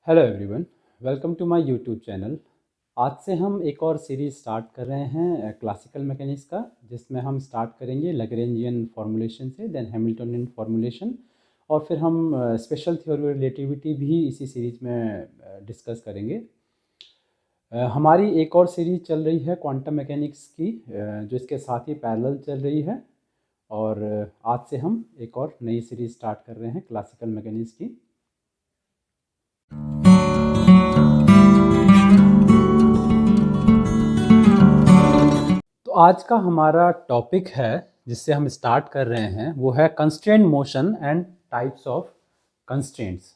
Hello everyone, welcome to my YouTube channel. आज से हम एक और सीरीज़ स्टार्ट कर रहे हैं क्लासिकल मैकेनिक्स का, जिसमें हम स्टार्ट करेंगे लैग्रेंजियन फार्मूलेशन से, देन हैमिल्टनियन फार्मूलेशन, और फिर हम स्पेशल थ्योरी रिलेटिविटी भी इसी सीरीज़ में डिस्कस करेंगे। हमारी एक और सीरीज़ चल रही है क्वांटम मैकेनिक्स की, जो इसके साथ ही पैरेलल चल रही है, और आज से हम एक और नई सीरीज़ स्टार्ट कर रहे हैं क्लासिकल मैकेनिक्स की। तो आज का हमारा टॉपिक है जिससे हम स्टार्ट कर रहे हैं, वो है constraint motion and types of constraints.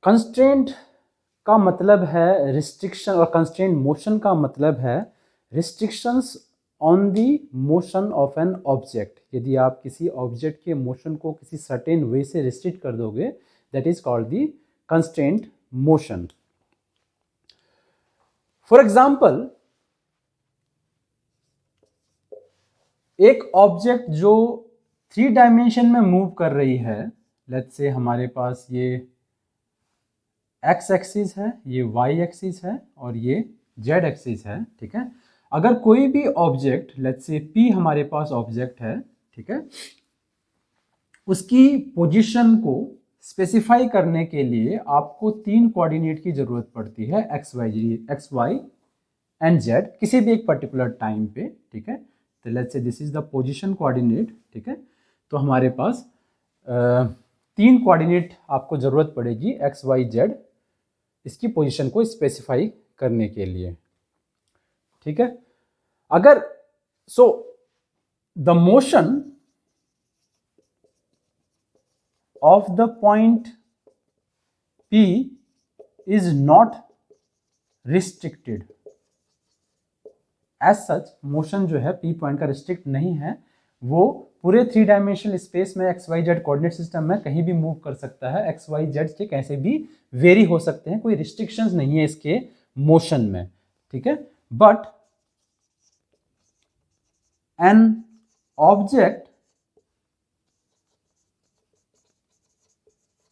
Constraint का मतलब है रिस्ट्रिक्शन, और कंस्ट्रेंट मोशन का मतलब है restrictions on the motion of an object. यदि आप किसी ऑब्जेक्ट के मोशन को किसी सर्टेन वे से रिस्ट्रिक्ट कर दोगे, that is called the constraint motion. For example, एक ऑब्जेक्ट जो 3 डायमेंशन में मूव कर रही है, लेट्स से हमारे पास ये एक्स एक्सिस है, ये वाई एक्सिस है, और ये जेड एक्सिस है, ठीक है। अगर कोई भी ऑब्जेक्ट, लेट्स से पी हमारे पास ऑब्जेक्ट है, ठीक है, उसकी पोजीशन को स्पेसिफाई करने के लिए आपको 3 कोऑर्डिनेट की जरूरत पड़ती है, एक्स वाई एंड जेड, किसी भी एक पर्टिकुलर टाइम पे, ठीक है। तो let's say this is the position coordinate, ठीक है। तो हमारे पास 3 कोऑर्डिनेट आपको जरूरत पड़ेगी, एक्स वाई जेड, इसकी पोजीशन को स्पेसिफाई करने के लिए, ठीक है। अगर the motion of the point P is not restricted, as such motion जो है पी पॉइंट का रिस्ट्रिक्ट नहीं है, वो पूरे 3 डायमेंशनल स्पेस में X Y Z coordinate system में कहीं भी मूव कर सकता है। एक्स वाई जेड से कैसे भी वेरी हो सकते हैं, कोई रिस्ट्रिक्शंस नहीं है इसके मोशन में, ठीक है। But an object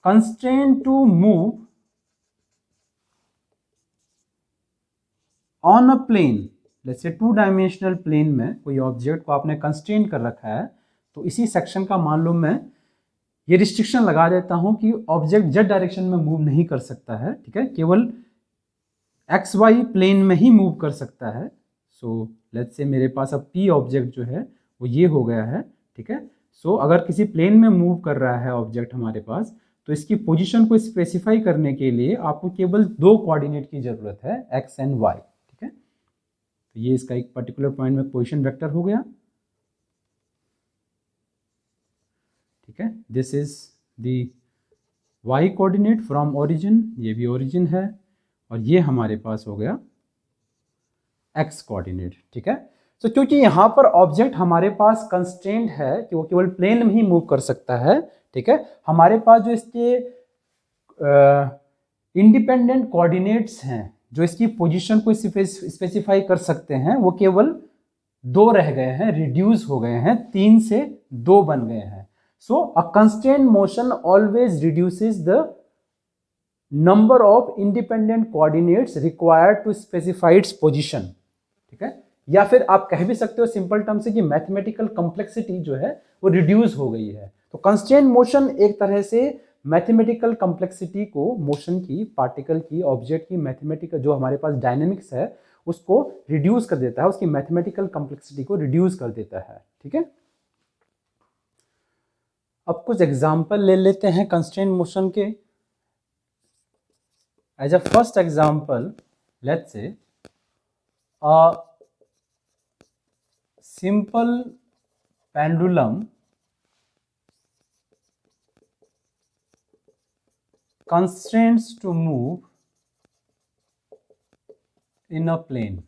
constraint to move on a plane, जैसे 2 डायमेंशनल प्लेन में कोई ऑब्जेक्ट को आपने कंस्ट्रेंट कर रखा है, तो इसी सेक्शन का मान लो मैं ये रिस्ट्रिक्शन लगा देता हूं कि ऑब्जेक्ट जेड डायरेक्शन में मूव नहीं कर सकता है, ठीक है, केवल एक्स वाई प्लेन में ही मूव कर सकता है। सो लेट्स से मेरे पास अब पी ऑब्जेक्ट जो है वो ये हो गया है, ठीक है। सो अगर किसी प्लेन में मूव कर रहा है ऑब्जेक्ट हमारे पास, तो इसकी पोजीशन को स्पेसिफाई करने के लिए आपको केवल 2 कोऑर्डिनेट की जरूरत है, एक्स एंड वाई, ठीक है। तो ये इसका एक पर्टिकुलर पॉइंट में पोजीशन वेक्टर हो गया, ठीक है। This is the Y coordinate from origin, ये भी ओरिजिन है, और ये हमारे पास हो गया एक्स कोऑर्डिनेट, ठीक है। तो क्योंकि यहां पर ऑब्जेक्ट हमारे पास कंस्ट्रेंट है कि वो केवल प्लेन में ही मूव कर सकता है, ठीक है, हमारे पास जो इसके इंडिपेंडेंट कोऑर्डिनेट्स हैं जो इसकी पोजीशन को स्पेसिफाई कर सकते हैं, वो केवल 2 रह गए हैं, रिड्यूस हो गए हैं, 3 से 2 बन गए हैं। So a constraint motion always reduces the number of independent coordinates required to specify its position, ठीक है। या फिर आप कह भी सकते हो सिंपल टर्म से कि मैथमेटिकल कॉम्प्लेक्सिटी जो है वो रिड्यूस हो गई है। तो कंस्ट्रेंट मोशन एक तरह से मैथमेटिकल कॉम्प्लेक्सिटी को, मोशन की, पार्टिकल की, ऑब्जेक्ट की मैथमेटिकल जो हमारे पास डायनेमिक्स है उसको रिड्यूस कर देता है, उसकी मैथमेटिकल कॉम्प्लेक्सिटी को रिड्यूस कर देता है, ठीक है। अब कुछ एग्जांपल ले लेते हैं कंस्ट्रेंट मोशन के। As a first example, let's say a simple pendulum constraints to move in a plane।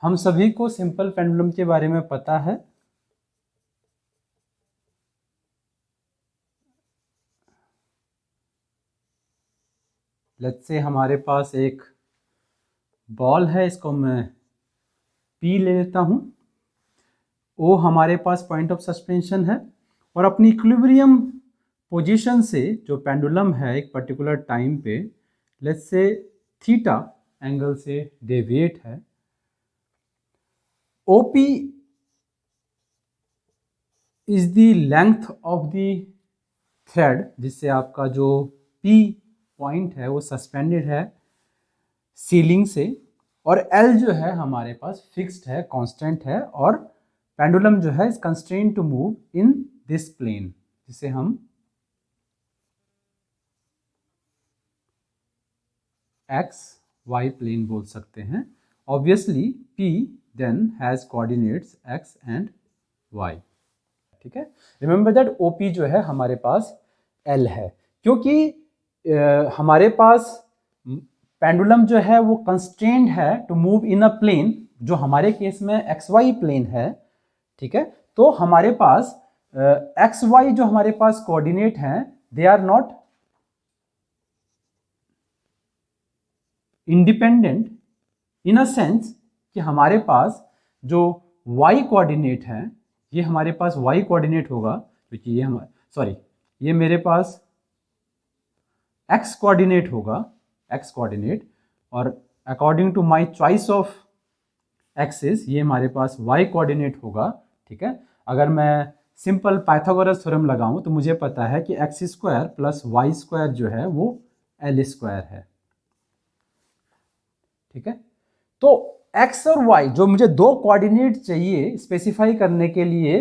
हम सभी को सिंपल पेंडुलम के बारे में पता है। लेट्स से हमारे पास एक बॉल है, इसको मैं P ले लेता हूं, O हमारे पास पॉइंट ऑफ सस्पेंशन है, और अपनी इक्विलिब्रियम पोजीशन से जो पेंडुलम है एक पर्टिकुलर टाइम पे, लेट्स से थीटा एंगल से डेविएट है, OP is the length of the thread, जिससे आपका जो पी पॉइंट है वो सस्पेंडेड है सीलिंग से, और एल जो है हमारे पास फिक्स्ड है, कांस्टेंट है, और पेंडुलम जो है is constrained to move in this plane, जिसे हम एक्स वाई प्लेन बोल सकते हैं। Obviously P then has coordinates X and Y, ठीक है। रिमेंबर दैट ओपी जो है हमारे पास एल है, क्योंकि हमारे पास पेंडुलम जो है वो कंस्ट्रेंड है to move in a plane, जो हमारे केस में एक्स वाई प्लेन है, ठीक है। तो हमारे पास एक्स वाई जो हमारे पास कोऑर्डिनेट हैं, they are not independent in a sense कि हमारे पास जो y कोऑर्डिनेट है, ये हमारे पास y कोऑर्डिनेट होगा, क्योंकि ये ये मेरे पास x कोऑर्डिनेट होगा, x कोऑर्डिनेट, और according to my choice of axis ये हमारे पास y कोऑर्डिनेट होगा, ठीक है। अगर मैं सिंपल पाइथागोरस थ्योरम लगाऊं तो मुझे पता है कि x square plus Y square जो है वो एल स्क्वायर है, ठीक है। तो x और y जो मुझे दो कोऑर्डिनेट चाहिए स्पेसिफाई करने के लिए,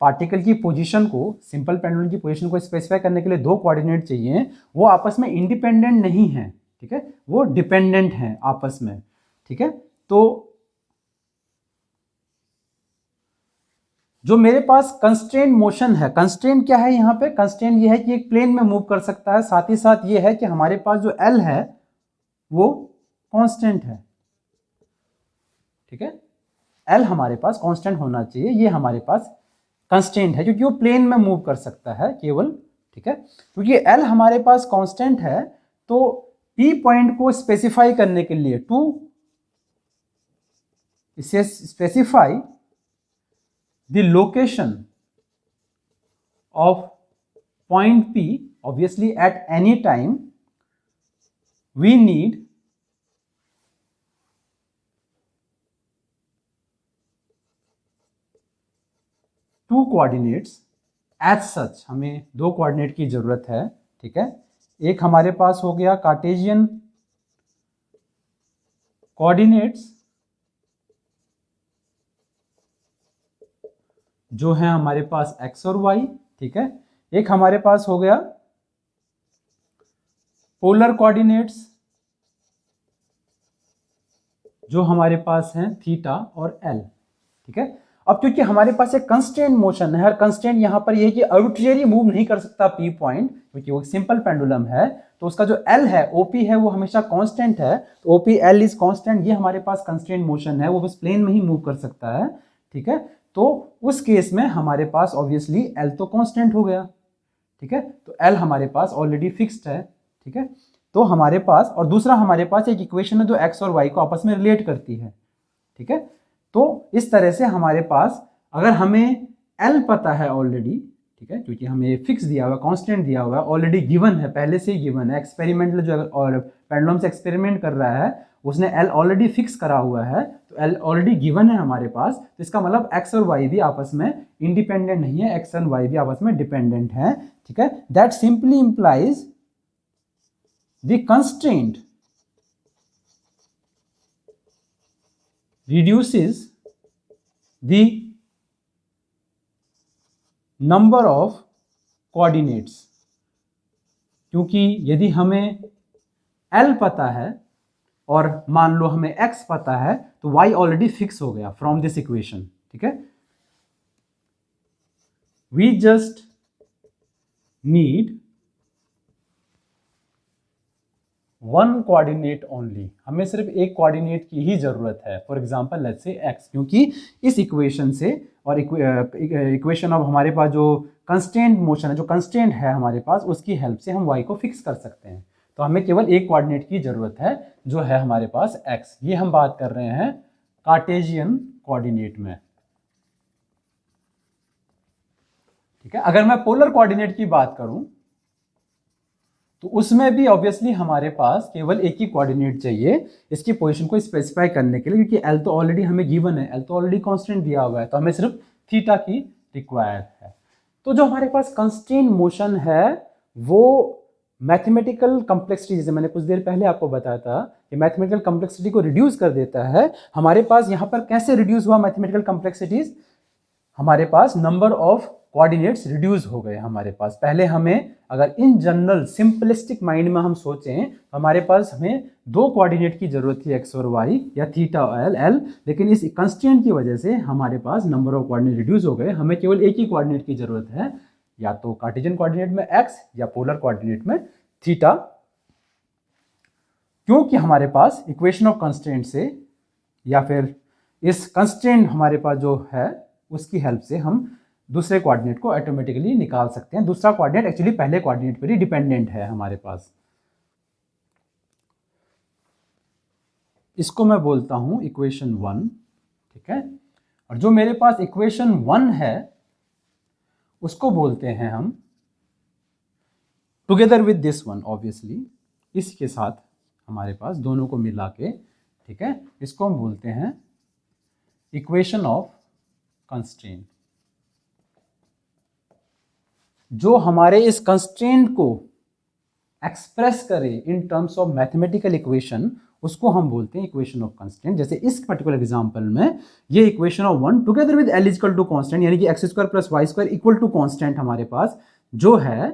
पार्टिकल की पोजीशन को, सिंपल पेंडुलम की पोजीशन को स्पेसिफाई करने के लिए दो कोऑर्डिनेट चाहिए, वो आपस में इंडिपेंडेंट नहीं है, ठीक है, वो डिपेंडेंट हैं आपस में, ठीक है। तो जो मेरे पास कंस्ट्रेंट मोशन है, कंस्ट्रेंट क्या है यहाँ पे, कंस्ट्रेंट ये है कि एक प्लेन में मूव कर सकता है, साथ ही साथ ये है कि हमारे पास जो एल है वो कांस्टेंट है, ठीक है। एल हमारे पास कांस्टेंट होना चाहिए, ये हमारे पास कंस्ट्रेंट है क्योंकि वो प्लेन में मूव कर सकता है केवल, ठीक है। क्योंकि एल हमारे पास कांस्टेंट है, तो पी पॉइंट को स्पेसिफाई करने के लिए, टू इसे specify the location of point P, obviously at any time we need two coordinates as such, हमें दो कोऑर्डिनेट की जरूरत है, ठीक है। एक हमारे पास हो गया कार्टेशियन कोऑर्डिनेट्स जो है हमारे पास x और y, ठीक है। एक हमारे पास हो गया पोलर कोऑर्डिनेट्स जो हमारे पास हैं थीटा और l, ठीक है। अब क्योंकि हमारे पास एक कंस्ट्रेंट मोशन है, हर कंस्ट्रेंट यहां पर यह कि आर्बिट्रेरी मूव नहीं कर सकता p पॉइंट, क्योंकि वो सिंपल पेंडुलम है, तो उसका जो l है OP है वो हमेशा कांस्टेंट है, तो OP L इज कांस्टेंट, ये हमारे पास कंस्ट्रेंट मोशन है, वो बस प्लेन में ही मूव कर सकता है, ठीक है। तो उस केस में हमारे पास ऑब्वियसली L तो कांस्टेंट हो गया, ठीक है। तो L हमारे पास ऑलरेडी फिक्स्ड है, ठीक है। तो हमारे पास, और दूसरा हमारे पास एक इक्वेशन है जो x और y को आपस में रिलेट करती है, ठीक है। तो इस तरह से हमारे पास, अगर हमें L पता है ऑलरेडी, ठीक है, क्योंकि हमें फिक्स दिया हुआ, कांस्टेंट दिया हुआ, ऑलरेडी गिवन है, पहले से ही गिवन है, एक्सपेरिमेंटल जो और पेंडुलम से एक्सपेरिमेंट कर रहा है उसने L ऑलरेडी फिक्स करा हुआ है, तो L ऑलरेडी गिवन है हमारे पास, तो इसका मतलब x और y भी आपस में इंडिपेंडेंट नहीं है, x और y भी आपस में डिपेंडेंट है, ठीक है। That simply implies the constraint reduces the number of coordinates, क्योंकि यदि हमें L पता है और मान लो हमें x पता है, तो y ऑलरेडी फिक्स हो गया फ्रॉम दिस इक्वेशन, ठीक है। We just need one coordinate only, हमें सिर्फ एक कोऑर्डिनेट की ही जरूरत है, for example let's say x, क्योंकि इस इक्वेशन से और इक्वेशन ऑफ हमारे पास जो कंस्ट्रेंट मोशन है, जो कंस्ट्रेंट है हमारे पास, उसकी हेल्प से हम y को फिक्स कर सकते हैं। तो हमें केवल एक कोऑर्डिनेट की जरूरत है जो है हमारे पास x, ये हम बात कर रहे हैं कार्टेशियन कोऑर्डिनेट में, ठीक है। अगर मैं पोलर कोऑर्डिनेट की बात करूं तो उसमें भी ऑब्वियसली हमारे पास केवल एक ही कोऑर्डिनेट चाहिए इसकी पोजीशन को स्पेसिफाई करने के लिए, क्योंकि एल तो ऑलरेडी हमें गिवन है, एल तो ऑलरेडी कांस्टेंट दिया हुआ है, तो हमें सिर्फ थीटा की रिक्वायर्ड है। तो जो हमारे पास कंस्ट्रेंट मोशन है वो मैथमेटिकल कॉम्प्लेक्सिटी, जैसे मैंने कुछ देर पहले आपको बताया था कि मैथमेटिकल कॉम्प्लेक्सिटी को रिड्यूस कर देता है। हमारे पास यहां पर कैसे रिड्यूस हुआ मैथमेटिकल कॉम्प्लेक्सिटीज, हमारे पास नंबर ऑफ कोऑर्डिनेट्स रिड्यूस हो गए हमारे पास। पहले हमें अगर इन जनरल सिंपलिस्टिक माइंड में हम सोचें तो हमारे पास हमें दो कोऑर्डिनेट की जरूरत थी, एक्स और वाई या थीटा और एल, लेकिन इस कंस्ट्रेंट की वजह से हमारे पास नंबर ऑफ कोऑर्डिनेट रिड्यूस हो गए। हमें केवल एक ही कोऑर्डिनेट की जरूरत है, या तो कार्टेशियन कोऑर्डिनेट में एक्स या पोलर कोऑर्डिनेट में थीटा, क्योंकि हमारे पास इक्वेशन ऑफ कंस्ट्रेंट से या फिर इस कंस्ट्रेंट हमारे पास जो है उसकी हेल्प से हम दूसरे कोऑर्डिनेट को ऑटोमेटिकली निकाल सकते हैं। दूसरा कोऑर्डिनेट एक्चुअली पहले कोऑर्डिनेट पर ही डिपेंडेंट है हमारे पास। इसको मैं बोलता हूं इक्वेशन 1, ठीक है। और जो मेरे पास इक्वेशन 1 है उसको बोलते हैं हम together with this one, obviously इसके साथ हमारे पास दोनों को मिला के, ठीक है, इसको हम बोलते हैं इक्वेशन ऑफ कंस्ट्रेंट। जो हमारे इस कंस्ट्रेंट को एक्सप्रेस करे in terms of mathematical equation उसको हम बोलते हैं इक्वेशन ऑफ कंस्ट्रेंट। जैसे इस पर्टिकुलर एग्जांपल में ये equation of 1 together with l equal to constant, यानी कि x square plus Y square equal to constant हमारे पास जो है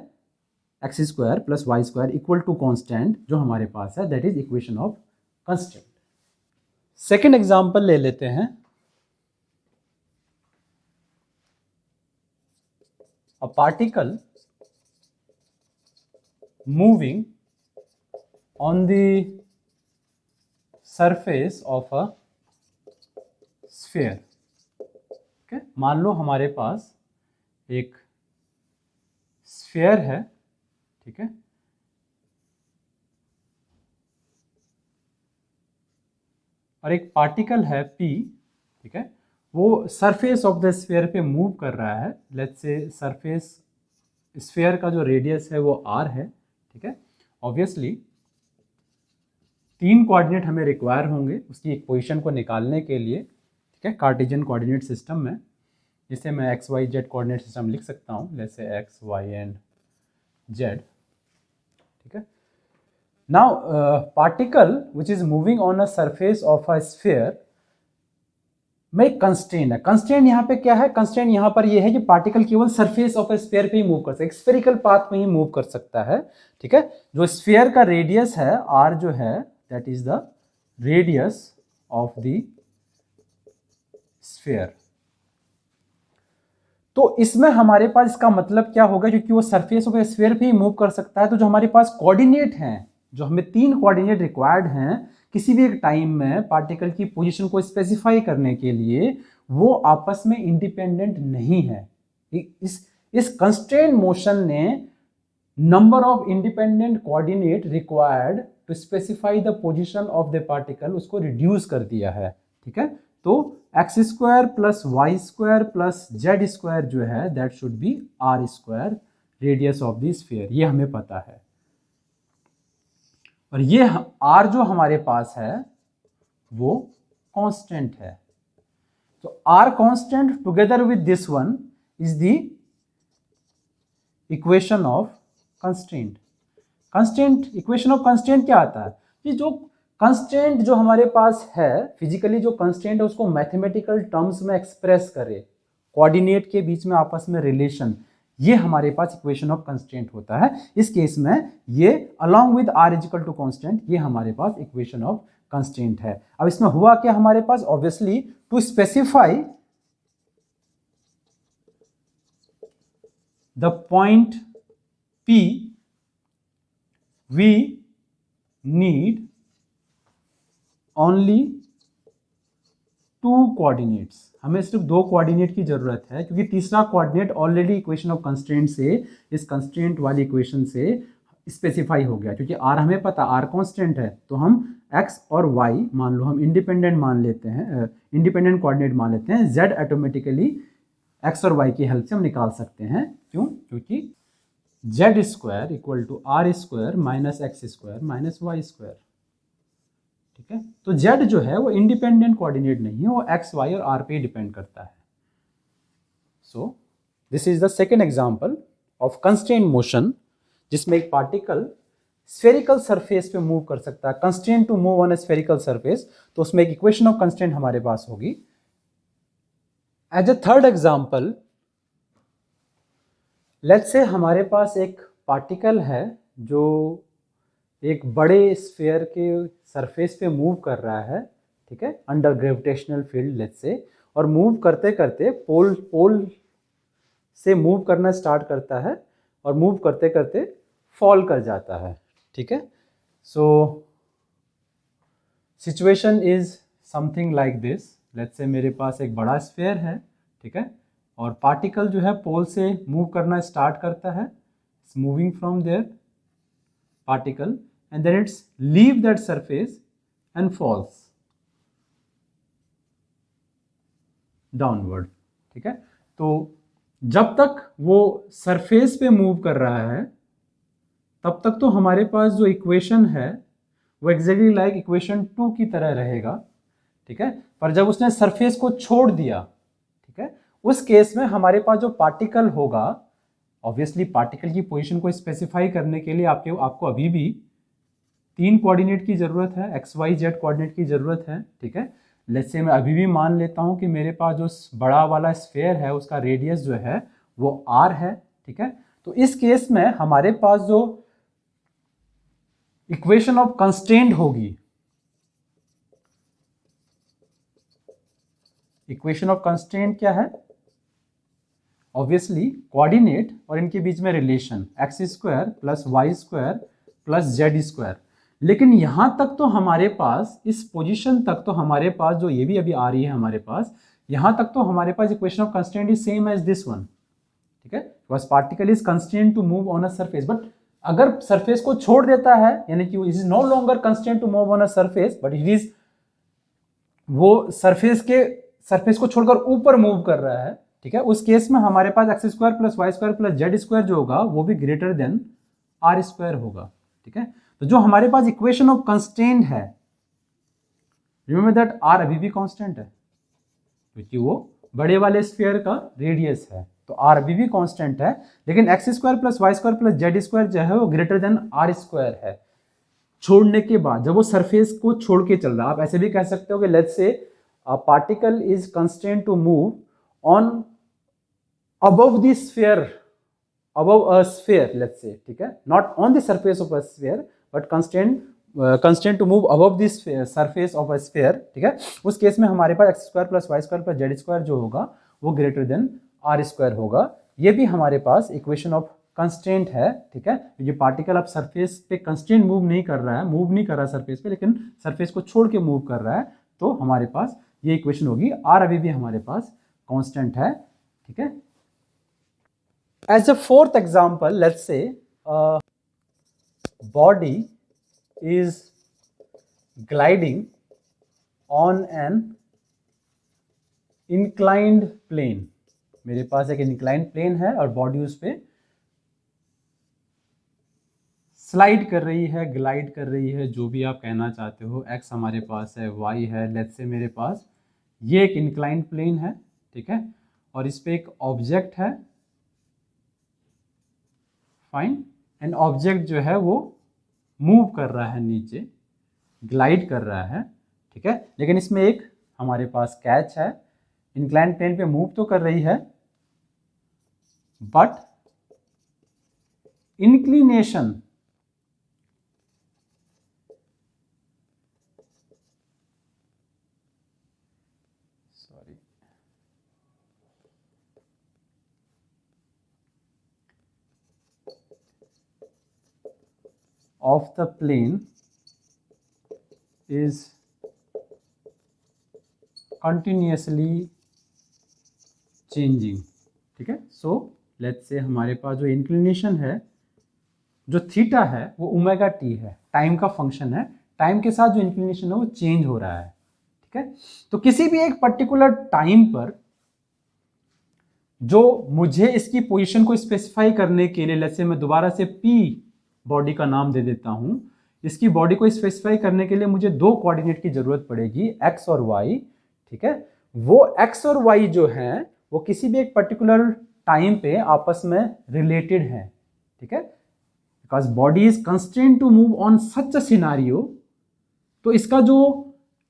x square plus Y square equal to constant जो हमारे पास है, that is equation of constraint. Second example ले लेते हैं। A particle moving on the surface of a sphere, okay? मान लो हमारे पास एक स्फीयर है, ठीक है, और एक पार्टिकल है P, ठीक है, वो सरफेस ऑफ द स्फीयर पे मूव कर रहा है। लेट्स से सरफेस स्फीयर का जो रेडियस है वो r है, ठीक है। ऑब्वियसली 3 कोऑर्डिनेट हमें रिक्वायर होंगे उसकी एक पोजीशन को निकालने के लिए, ठीक है, कार्टेशियन कोऑर्डिनेट सिस्टम में, जिसे मैं x Y Z coordinate system लिख सकता हूँ, let's say x Y and Z, ठीक है। Now particle which is moving on a surface of a sphere में एक कंस्ट्रेंट है। कंस्ट्रेंट यहाँ पे क्या है, कंस्ट्रेंट यहाँ पर ये है कि पार्टिकल केवल सरफेस ऑफ ए स्फीयर पे ही मूव कर सकता है, एक स्फेरिकल पाथ में ही मूव कर सकता है, ठीक है। जो स्फीयर का रेडियस है r जो है that is the radius of the sphere. तो इसमें हमारे पास इसका मतलब क्या होगा, क्योंकि वो सरफेस ऑफ ए स्फीयर पे ही मूव कर सकता है, तो जो हमारे पास कोऑर्डिनेट हैं, जो हमें 3 कोऑर्डिनेट रिक्वायर्ड हैं किसी भी एक टाइम में पार्टिकल की पोजीशन को स्पेसिफाई करने के लिए, वो आपस में इंडिपेंडेंट नहीं है। इस कंस्ट्रेंट मोशन ने number of independent coordinate required to specify the position of the particle उसको रिड्यूस कर दिया है, ठीक है। तो x square plus Y square plus Z square जो है that should be r square radius of the sphere, ये हमें पता है। और ये r जो हमारे पास है वो कांस्टेंट है। तो r constant together with this one is the equation of constraint. Constraint equation of constraint क्या आता है कि जो कंस्ट्रेंट जो हमारे पास है फिजिकली, जो कंस्ट्रेंट है उसको मैथमेटिकल टर्म्स में एक्सप्रेस करे, कोऑर्डिनेट के बीच में आपस में रिलेशन, ये हमारे पास इक्वेशन ऑफ कंस्ट्रेंट होता है। इस केस में ये along with r equal to constant, ये हमारे पास इक्वेशन ऑफ कंस्ट्रेंट है। अब इसमें हुआ क्या हमारे पास, obviously to specify the point P we need only 2 coordinates. हमें सिर्फ 2 कोऑर्डिनेट की जरूरत है, क्योंकि तीसरा coordinate already equation of constraint से, इस कंस्ट्रेंट वाली इक्वेशन से स्पेसिफाई हो गया। क्योंकि r हमें पता r कांस्टेंट है, तो हम x और y मान लो हम इंडिपेंडेंट मान लेते हैं, इंडिपेंडेंट कोऑर्डिनेट मान लेते हैं, z ऑटोमेटिकली x और y की हेल्प से हम निकाल सकते हैं। क्यों? क्योंकि z square equal to r square minus x square minus y square, ठीक है। तो जेड जो है वो इंडिपेंडेंट कोऑर्डिनेट नहीं है, वो एक्स वाई और आर पे डिपेंड करता है। So this is the second example of constraint motion, जिसमें एक पार्टिकल स्फेरिकल सरफेस पे मूव कर सकता है, constraint to move on a spherical surface. तो उसमें एक इक्वेशन ऑफ कंस्ट्रेंट हमारे पास होगी। As a third example, let's say हमारे पास एक पार्टिकल है जो एक बड़े स्फेयर के सरफेस पे मूव कर रहा है, ठीक है, under gravitational field let's say, और मूव करते करते पोल से मूव करना स्टार्ट करता है और मूव करते करते फॉल कर जाता है, ठीक है। So situation is something like this. Let's say मेरे पास एक बड़ा स्फेयर है, ठीक है, और पार्टिकल जो है पोल से मूव करना स्टार्ट करता है, it's moving from there particle and then it's leave that surface and falls downward, ठीक है। तो जब तक वो सरफेस पे मूव कर रहा है तब तक तो हमारे पास जो इक्वेशन है वो एग्जैक्टली लाइक इक्वेशन 2 की तरह रहेगा, ठीक है। पर जब उसने सरफेस को छोड़ दिया, ठीक है, उस केस में हमारे पास जो पार्टिकल होगा, ऑब्वियसली पार्टिकल की पोजीशन को स्पेसिफाई करने के लिए आपको अभी भी 3 कोऑर्डिनेट की जरूरत है, एक्स वाई जेड कोऑर्डिनेट की जरूरत है, ठीक है। लेट्स से मैं अभी भी मान लेता हूं कि मेरे पास जो बड़ा वाला स्फेयर है उसका रेडियस जो है वो आर है, ठीक है। तो इस केस में हमारे पास जो इक्वेशन ऑफ कंस्ट्रेंट होगी, इक्वेशन ऑफ कंस्ट्रेंट क्या है? ऑब्वियसली कोऑर्डिनेट और इनके बीच में relation x square plus Y square plus Z square. लेकिन यहां तक तो हमारे पास, इस पोजीशन तक तो हमारे पास जो ये भी अभी आ रही है हमारे पास, यहां तक तो हमारे पास equation of constraint is same as this one, ठीक है। Because particle is constraint to move on a surface, but अगर सरफेस को छोड़ देता है, यानी कि it is no longer constraint to move on a surface, but it is, वो सरफेस को छोड़कर ऊपर मूव कर रहा है, ठीक है, उस केस में हमारे पास X square plus Y square plus Z square जो होगा वो भी ग्रेटर देन आर स्क्वायर होगा, ठीक है। तो जो हमारे पास इक्वेशन ऑफ कंस्ट्रेंट है, रिमेंबर दैट आर अभी भी कांस्टेंट है क्योंकि वो बड़े वाले स्फीयर का रेडियस है, तो आर अभी भी कांस्टेंट है, लेकिन x square plus Y square plus Z square जो है वो ग्रेटर देन आर स्क्वायर है। छोड़ने के बाद जब वो सरफेस को छोड़ के चल रहा है, आप ऐसे भी कह सकते हो कि let's say a particle is constrained to move on above the sphere, above a sphere, let's say, ठीक है, not on the surface of a sphere but constrained to move above the surface of a sphere, ठीक है। उस case में हमारे पास X square plus Y square plus Z square जो होगा वो ग्रेटर देन आर स्क्वायर होगा। ये भी हमारे पास इक्वेशन ऑफ कंस्ट्रेंट है, ठीक है। ये पार्टिकल अब सरफेस पे कंस्ट्रेंट मूव नहीं कर रहा है, मूव नहीं कर रहा है सरफेस पे, लेकिन सरफेस को छोड़ के मूव कर रहा है, तो हमारे पास ये इक्वेशन होगी। आर अभी भी हमारे पास कांस्टेंट है, ठीक है। As a fourth example, let's say body is gliding on an inclined plane. मेरे पास एक इंक्लाइंड प्लेन है और बॉडी उस पे स्लाइड कर रही है, ग्लाइड कर रही है, जो भी आप कहना चाहते हो। एक्स हमारे पास है, वाई है, लेट्स से मेरे पास ये एक इंक्लाइंड प्लेन है, ठीक है, और इस पे एक ऑब्जेक्ट है, फाइन, एंड ऑब्जेक्ट जो है वो मूव कर रहा है, नीचे ग्लाइड कर रहा है, ठीक है। लेकिन इसमें एक हमारे पास कैच है, इंक्लाइंड प्लेन पे मूव तो कर रही है but inclination of the plane is continuously changing, ठीक है। सो लेट्स से हमारे पास जो इंक्लिनेशन है, जो थीटा है, वो ओमेगा टी है, टाइम का फंक्शन है, टाइम के साथ जो इंक्लिनेशन है वो चेंज हो रहा है, ठीक है। तो किसी भी एक पर्टिकुलर टाइम पर जो मुझे इसकी पोजीशन को स्पेसिफाई करने के लिए, लेट्स से मैं दोबारा से पी बॉडी का नाम दे देता हूं, इसकी बॉडी को स्पेसिफाई करने के लिए मुझे दो कोऑर्डिनेट की जरूरत पड़ेगी, एक्स और वाई, ठीक है। वो एक्स और वाई जो है वो किसी भी एक पर्टिकुलर टाइम पे आपस में रिलेटेड है, ठीक है, because body is constrained to move on such a scenario. तो इसका जो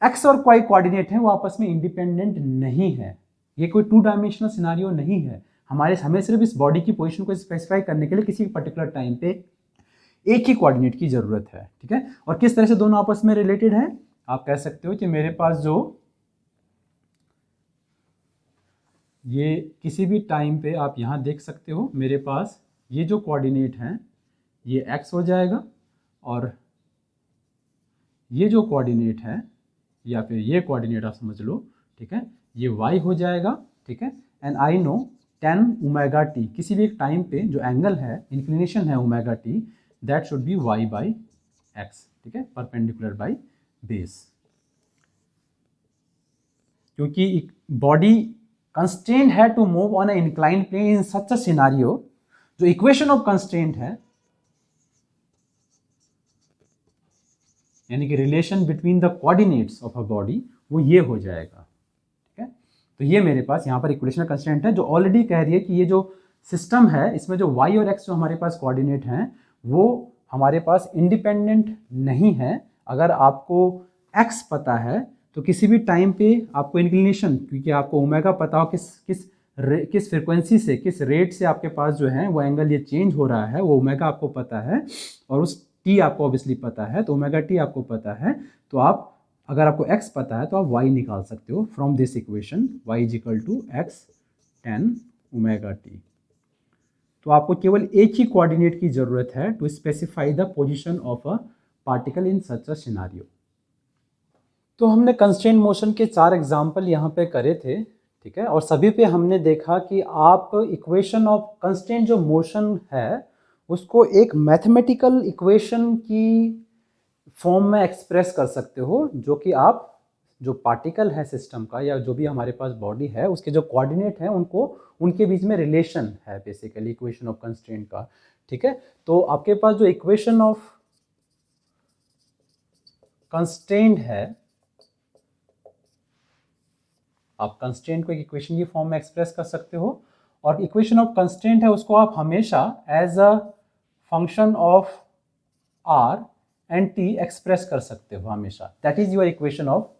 एक्स और वाई कोऑर्डिनेट है वो आपस में इंडिपेंडेंट नहीं है, ये कोई टू डायमेंशनल सिनारियो नहीं है। हमें सिर्फ इस बॉडी की पोजीशन को स्पेसिफाई करने के लिए किसी पर्टिकुलर टाइम पे एक ही कोऑर्डिनेट की जरूरत है, ठीक है। और किस तरह से दोनों आपस में रिलेटेड है, आप कह सकते हो कि मेरे पास जो ये किसी भी टाइम पे आप यहां देख सकते हो, मेरे पास ये जो कोऑर्डिनेट है ये x हो जाएगा, और ये जो कोऑर्डिनेट है या फिर ये कोऑर्डिनेट आप समझ लो, ठीक है, ये y हो जाएगा, ठीक है। And I know tan omega t, किसी भी एक टाइम पे जो एंगल है, इंक्लिनेशन है omega t, that should be y by x, ठीक है, परपेंडिकुलर बाई बेस। क्योंकि बॉडी कंस्ट्रेंट है to move on a inclined plane in such a scenario, जो इक्वेशन ऑफ कंस्ट्रेंट है, यानी कि relation between the coordinates of a body, वो ये हो जाएगा, ठीक है। तो ये मेरे पास यहाँ पर इक्वेशन कंस्ट्रेंट है जो ऑलरेडी कह रही है कि ये जो सिस्टम है इसमें जो y और x जो हमारे पास कोऑर्डिनेट हैं वो हमारे पास इंडिपेंडेंट नहीं है। अगर आपको x पता है तो किसी भी टाइम पे आपको इंक्लिनेशन, क्योंकि आपको ओमेगा पता हो किस फ्रिक्वेंसी से, किस रेट से आपके पास जो है वो एंगल ये चेंज हो रहा है, वो ओमेगा आपको पता है, और उस t आपको ऑब्वियसली पता है, तो ओमेगा t आपको पता है, तो आप अगर आपको x पता है तो आप y निकाल सकते हो from this equation, y is equal to x tan omega t। तो आपको केवल एक ही कोऑर्डिनेट की जरूरत है to specify the position of a particle in such a scenario. तो हमने कंस्ट्रेंट मोशन के 4 एग्जाम्पल यहाँ पे करे थे, ठीक है, और सभी पे हमने देखा कि आप इक्वेशन ऑफ कंस्ट्रेंट जो मोशन है उसको एक मैथमेटिकल इक्वेशन की फॉर्म में एक्सप्रेस कर सकते हो, जो कि आप जो पार्टिकल है सिस्टम का या जो भी हमारे पास बॉडी है उसके जो कोऑर्डिनेट हैं उनको, उनके बीच में रिलेशन है बेसिकली इक्वेशन ऑफ कंस्ट्रेंट का, ठीक है। तो आपके पास जो इक्वेशन ऑफ कंस्ट्रेंट है, आप कंस्ट्रेंट को एक इक्वेशन की फॉर्म में एक्सप्रेस कर सकते हो, और इक्वेशन ऑफ कंस्ट्रेंट है उसको आप हमेशा as a function of r and t express कर सकते हो हमेशा। That is your equation of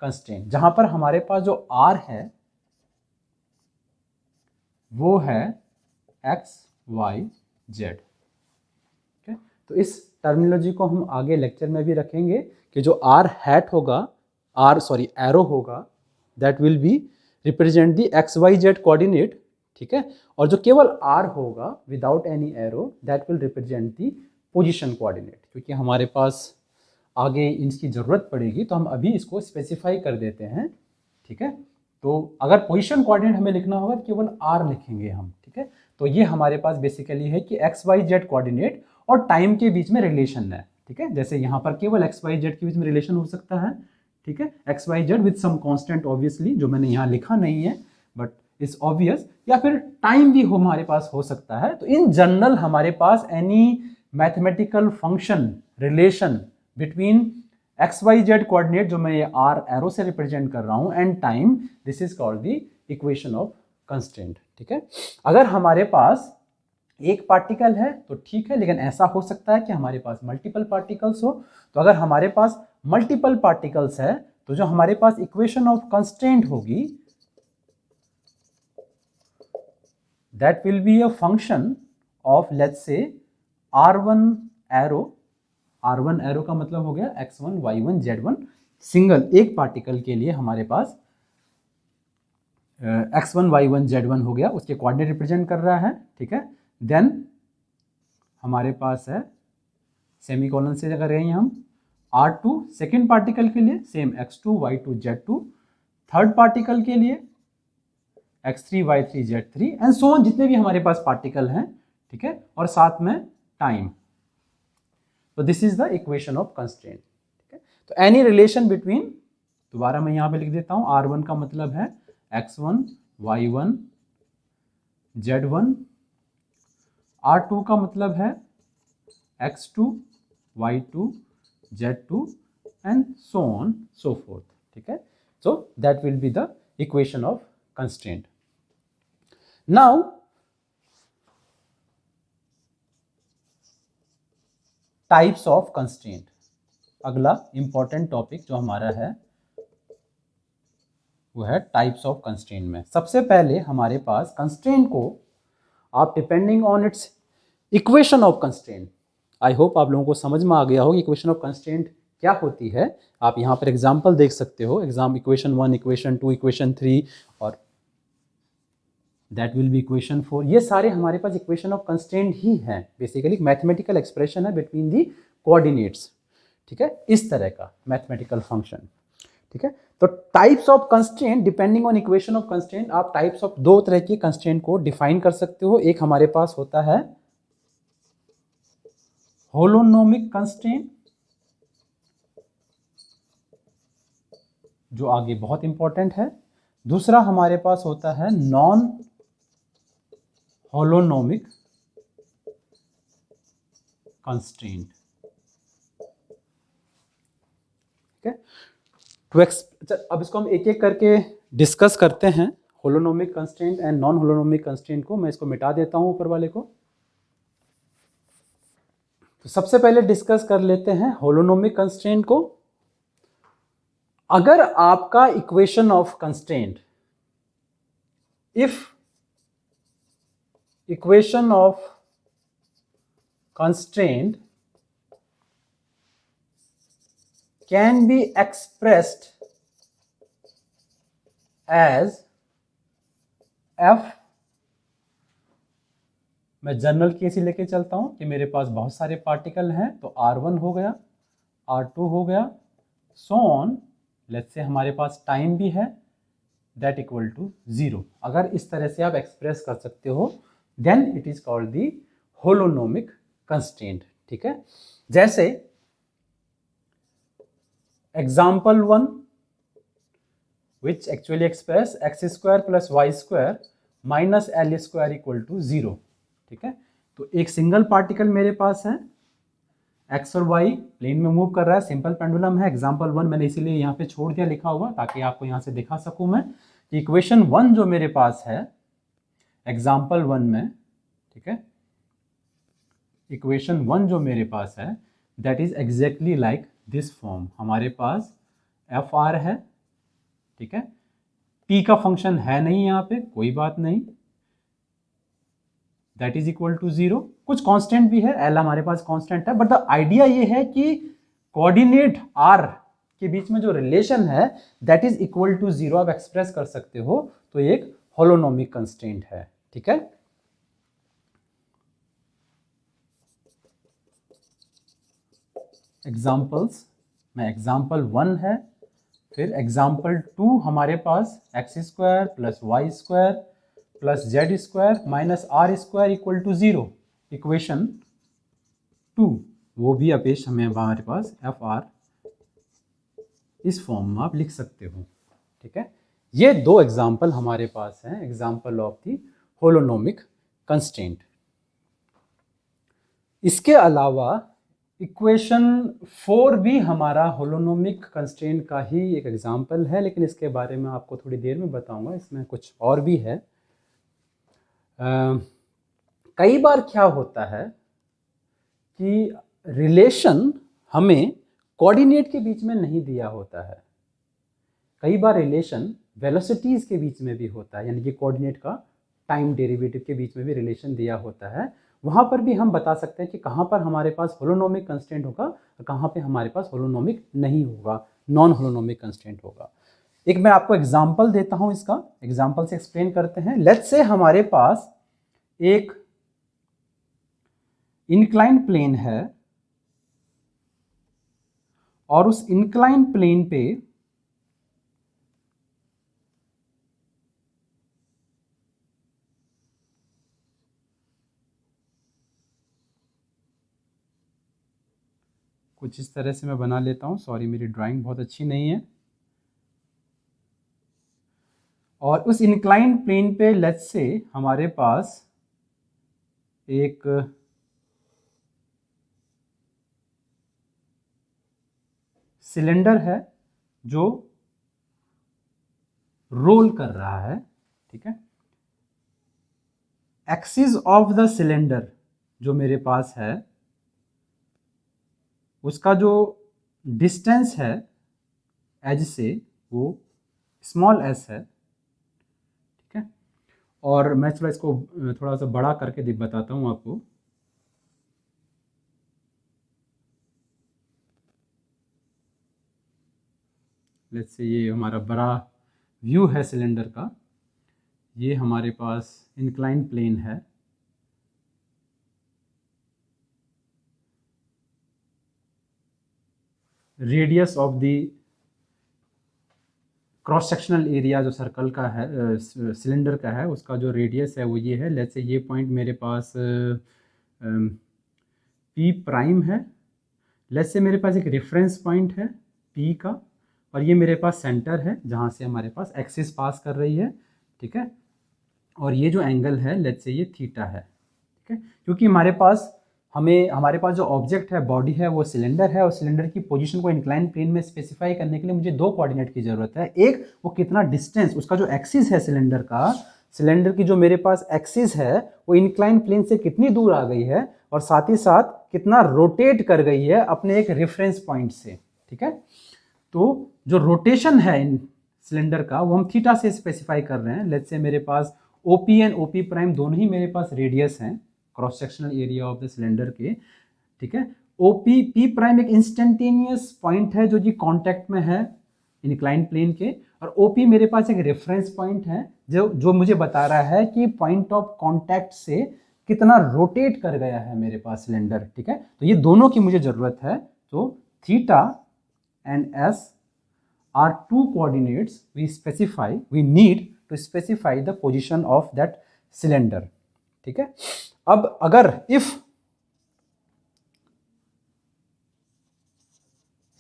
constraint, जहां पर हमारे पास जो आर है वो है एक्स वाई जेड, ठीक है। तो इस टर्मिनोलॉजी को हम आगे लेक्चर में भी रखेंगे कि जो आर हैट होगा, एरो होगा, that will be represent the x Y Z coordinate, ठीक है, और जो केवल आर होगा without any arrow that will represent the position coordinate. क्योंकि हमारे पास आगे इसकी ज़रूरत पड़ेगी तो हम अभी इसको स्पेसिफाई कर देते हैं, ठीक है। तो अगर पोजीशन कोऑर्डिनेट हमें लिखना होगा तो केवल आर लिखेंगे हम, ठीक है। तो ये हमारे पास बेसिकली है कि एक्स वाई जेड कोऑर्डिनेट और टाइम के बीच में रिलेशन है, ठीक है। जैसे यहाँ पर केवल एक्स वाई जेड के बीच में रिलेशन हो सकता है, ठीक है, x Y z with some constant obviously, जो मैंने यहाँ लिखा नहीं है बट इट्स ऑब्वियस, या फिर टाइम भी हमारे पास हो सकता है। तो इन जनरल हमारे पास any mathematical function relation between X Y Z coordinate, जो मैं ये आर एरो से रिप्रेजेंट कर रहा हूं, and time, this is called the equation of constraint, ठीक है। अगर हमारे पास एक पार्टिकल है तो ठीक है, लेकिन ऐसा हो सकता है कि हमारे पास मल्टीपल पार्टिकल्स हो। तो अगर हमारे पास मल्टीपल पार्टिकल्स है तो जो हमारे पास इक्वेशन ऑफ कंस्ट्रेंट होगी that will be a function of let's say r1 arrow, r1 arrow का मतलब हो गया x1 y1 z1, सिंगल एक पार्टिकल के लिए हमारे पास x1 y1 z1 हो गया, उसके कोऑर्डिनेट रिप्रेजेंट कर रहा है, ठीक है। देन हमारे पास है सेमीकोलन से अगर रहेंगे हम r2 सेकेंड पार्टिकल के लिए same x2 y2 z2, third particle के लिए x3 y3 z3 and so on, जितने भी हमारे पास पार्टिकल हैं, ठीक है, और साथ में टाइम। तो this is the equation of constraint, ठीक है। तो एनी रिलेशन बिटवीन, दोबारा मैं यहां पे लिख देता हूं, r1 का मतलब है x1 y1 Z1, R2 का मतलब है X2, Y2, Z2 and so on so forth. ठीक है, so that will be the equation of constraint. Now types of constraint, अगला इंपॉर्टेंट टॉपिक जो हमारा है वो है टाइप्स ऑफ कंस्ट्रेंट में। सबसे पहले हमारे पास कंस्ट्रेंट को आप depending on it's equation of constraint, I hope आप लोगों को समझ में आ गया हो कि इक्वेशन ऑफ कंस्ट्रेंट क्या होती है। आप यहाँ पर एग्जाम्पल देख सकते हो, इक्वेशन 1, इक्वेशन 2, इक्वेशन 3 और दैट विल बी इक्वेशन 4। ये सारे हमारे पास इक्वेशन ऑफ कंस्ट्रेंट ही हैं, बेसिकली मैथमेटिकल एक्सप्रेशन है बिटवीन दी कोऑर्डिनेट्स। ठीक है, इस तरह का मैथमेटिकल फंक्शन। ठीक है, तो types of constraint depending on equation of constraint, आप टाइप्स ऑफ दो तरह की कंस्ट्रेंट को डिफाइन कर सकते हो। एक हमारे पास होता है होलोनोमिक कंस्ट्रेंट, जो आगे बहुत इंपॉर्टेंट है। दूसरा हमारे पास होता है नॉन होलोनोमिक कंस्ट्रेंट। ठीक है, अब इसको हम एक एक करके डिस्कस करते हैं। Holonomic constraint and non holonomic constraint को मैं इसको मिटा देता हूं ऊपर वाले को। तो सबसे पहले डिस्कस कर लेते हैं होलोनोमिक कंस्ट्रेंट को। अगर आपका equation of constraint, if equation of constraint can be expressed as f, मैं जनरल केस ही लेके चलता हूं कि मेरे पास बहुत सारे पार्टिकल हैं, तो R1 हो गया, R2 हो गया, सो ऑन, लेट्स से हमारे पास टाइम भी है, दैट इक्वल टू 0। अगर इस तरह से आप एक्सप्रेस कर सकते हो then it is called the holonomic constraint. ठीक है, जैसे example 1 which actually express x² plus y² minus l² equal to 0। ठीक है, तो एक सिंगल पार्टिकल मेरे पास है, x और y प्लेन में मूव कर रहा है, सिंपल पेंडुलम है। एग्जाम्पल 1 मैंने इसीलिए यहाँ पे छोड़ दिया लिखा हुआ, ताकि आपको यहाँ से दिखा सकूं मैं कि इक्वेशन 1 जो मेरे पास है एग्जाम्पल 1 में, ठीक है, इक्वेशन 1 जो मेरे पास है that is exactly like this form. हमारे पास एफ आर है, ठीक है, टी का फंक्शन है नहीं यहाँ पे, कोई बात नहीं, दैट इज इक्वल टू 0। कुछ कांस्टेंट भी है, एल हमारे पास कांस्टेंट है, बट द आइडिया ये है कि कोऑर्डिनेट आर के बीच में जो रिलेशन है दैट इज इक्वल टू 0 आप एक्सप्रेस कर सकते हो, तो एक होलोनोमिक कंस्ट्रेंट है। ठीक है, एग्जाम्पल्स में एग्जाम्पल 1 है, फिर एग्जाम्पल 2 हमारे पास x² plus y² plus z² minus r² equal to 0, equation 2 वो भी अपेश हमें हमारे पास एफ आर इस फॉर्म में आप लिख सकते हो। ठीक है, ये दो एग्जाम्पल हमारे पास हैं, example of the holonomic constraint. इसके अलावा इक्वेशन 4 भी हमारा होलोनोमिक कंस्ट्रेंट का ही एक एग्जाम्पल है, लेकिन इसके बारे में आपको थोड़ी देर में बताऊंगा, इसमें कुछ और भी है। कई बार क्या होता है कि रिलेशन हमें कोऑर्डिनेट के बीच में नहीं दिया होता है, कई बार रिलेशन वेलोसिटीज के बीच में भी होता है, यानी कि कोऑर्डिनेट का टाइम डेरिवेटिव के बीच में भी रिलेशन दिया होता है। वहां पर भी हम बता सकते हैं कि कहां पर हमारे पास होलोनोमिक कंस्ट्रेंट होगा और कहां पे हमारे पास होलोनोमिक नहीं होगा, नॉन होलोनोमिक कंस्ट्रेंट होगा। एक मैं आपको एग्जांपल देता हूं, इसका एग्जांपल से एक्सप्लेन करते हैं। लेट्स से हमारे पास एक इंक्लाइंड प्लेन है और उस इंक्लाइंड प्लेन पे कुछ इस तरह से मैं बना लेता हूं, सॉरी मेरी ड्राइंग बहुत अच्छी नहीं है। और उस इंक्लाइंड प्लेन पे लेट्स से हमारे पास एक सिलेंडर है जो रोल कर रहा है, ठीक है। एक्सिस ऑफ द सिलेंडर जो मेरे पास है उसका जो डिस्टेंस है एज से वो स्मॉल एस है, ठीक है। और मैं थोड़ा इसको थोड़ा सा बड़ा करके बताता हूँ आपको। लेट्स से ये हमारा बड़ा व्यू है सिलेंडर का, ये हमारे पास इंक्लाइन प्लेन है, radius of the cross sectional area जो सर्कल का है सिलेंडर का है उसका जो रेडियस है वो ये है। लेट्स से ये पॉइंट मेरे पास पी प्राइम है। लेट्स से मेरे पास एक रेफरेंस पॉइंट है पी का और ये मेरे पास सेंटर है जहाँ से हमारे पास एक्सिस पास कर रही है, ठीक है। और ये जो एंगल है लेट्स से ये थीटा है, ठीक है। क्योंकि हमारे पास जो ऑब्जेक्ट है बॉडी है वो सिलेंडर है और सिलेंडर की पोजीशन को इंक्लाइन प्लेन में स्पेसिफाई करने के लिए मुझे दो कोऑर्डिनेट की ज़रूरत है। एक वो कितना डिस्टेंस, उसका जो एक्सिस है सिलेंडर का, सिलेंडर की जो मेरे पास एक्सिस है वो इंक्लाइन प्लेन से कितनी दूर आ गई है और साथ ही साथ कितना रोटेट कर गई है अपने एक रेफरेंस पॉइंट से, ठीक है। तो जो रोटेशन है इन सिलेंडर का वो हम थीटा से स्पेसिफाई कर रहे हैं। लेट्स से मेरे पास ओपी एंड ओपी प्राइम दोनों ही मेरे पास रेडियस हैं cross sectional area of the cylinder के, ठीक है। ओपी पी प्राइम एक इंस्टेंटेनियस पॉइंट है जो जी कांटेक्ट में है इंक्लाइन प्लेन के, और ओपी मेरे पास एक रेफरेंस पॉइंट है जो मुझे बता रहा है कि पॉइंट ऑफ कांटेक्ट से कितना रोटेट कर गया है मेरे पास सिलेंडर, ठीक है। तो ये दोनों की मुझे जरूरत है। तो theta and s are two coordinates we need to specify the position of that cylinder, ठीक है। अब अगर if